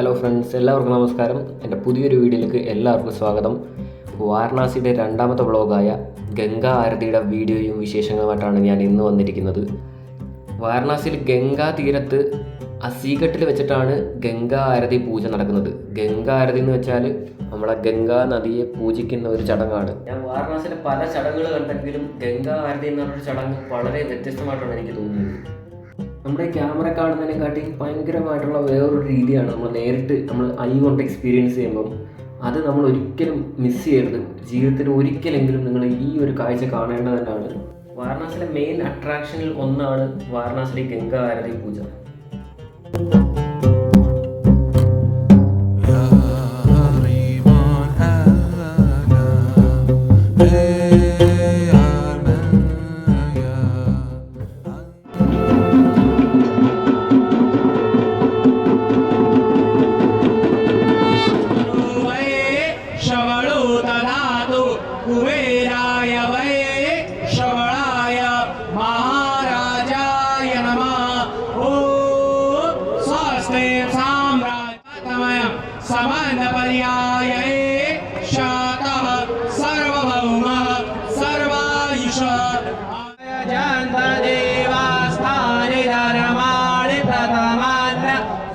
Hello friends, എല്ലാവർക്കും നമസ്കാരം. എൻ്റെ പുതിയൊരു വീഡിയോയിലേക്ക് എല്ലാവർക്കും സ്വാഗതം. വാരണാസിയുടെ രണ്ടാമത്തെ വ്ളോഗായ ഗംഗാ ആരതിയുടെ വീഡിയോയും വിശേഷങ്ങളുമായിട്ടാണ് ഞാൻ ഇന്ന് വന്നിരിക്കുന്നത്. വാരണാസിയിൽ ഗംഗാ തീരത്ത് അസീഘട്ടിൽ വെച്ചിട്ടാണ് ഗംഗാ ആരതി പൂജ നടക്കുന്നത്. ഗംഗാ ആരതി എന്ന് വെച്ചാൽ നമ്മളെ ഗംഗാ നദിയെ പൂജിക്കുന്ന ഒരു ചടങ്ങാണ്. ഞാൻ വാരണാസിയിലെ പല ചടങ്ങുകൾ കണ്ടെങ്കിലും ഗംഗാ ആരതി എന്ന് പറഞ്ഞൊരു ചടങ്ങ് വളരെ വ്യത്യസ്തമായിട്ടാണ് എനിക്ക് തോന്നിയത്. നമ്മുടെ ക്യാമറ കാണുന്നതിനെക്കാട്ടി ഭയങ്കരമായിട്ടുള്ള വേറൊരു രീതിയാണ് നമ്മൾ നേരിട്ട് ഐ കൊണ്ട് എക്സ്പീരിയൻസ് ചെയ്യുമ്പം. അത് നമ്മൾ ഒരിക്കലും മിസ് ചെയ്യരുത്. ജീവിതത്തിൽ ഒരിക്കലെങ്കിലും നിങ്ങൾ ഈ ഒരു കാഴ്ച കാണേണ്ടത് തന്നെയാണ്. വാരണാസിയിലെ മെയിൻ അട്രാക്ഷനിൽ ഒന്നാണ് വാരണാസിയിലെ ഗംഗാ ആരതി പൂജ. कुबेराय वै श्रवणाय महाराजाय नमः। ॐ स्वस्ति साम्राज्यमय समन्वपर्याय शातः सर्वभौमः सर्वायुष जन्तदेवास्तानि धर्माणि प्रथमान्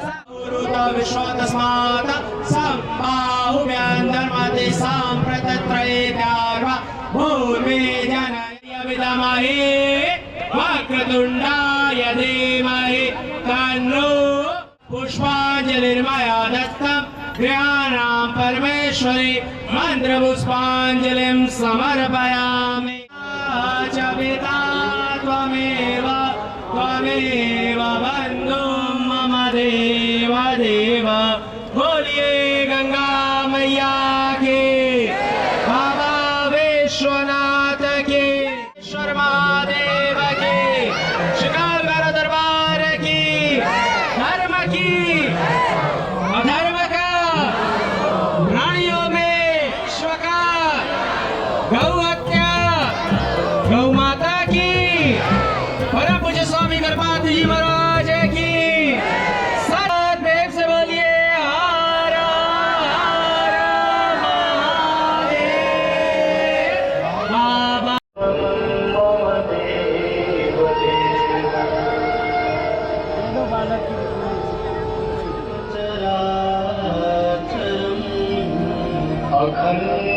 सौरुत विश्वतस्मात् सम्बाहुव्यन्दर्मति साम्प्रतत्रयेभ्यर्वा भूर्वे जनय विद्महे वक्रतुण्डाय धीमहि तन्नो पुष्पाञ्जलिर्मया दत्तं गृहाणां परमेश्वरी मन्त्रपुष्पाञ्जलिं समर्पयामि। च पिता त्वमेव त्वमेव बन्धुं मम देव देव। बोलिए गंगा मैया की, बाबा विश्वनाथ की, ईश्वर महादेव की, शिकार दरबार की, धर्म की अधर्म का, प्राणियों में विश्व का, गौ हत्या, गौ माता की, परम पूज्य स्वामी गणपत जी महाराज की। साथ में से बोलिए अखंड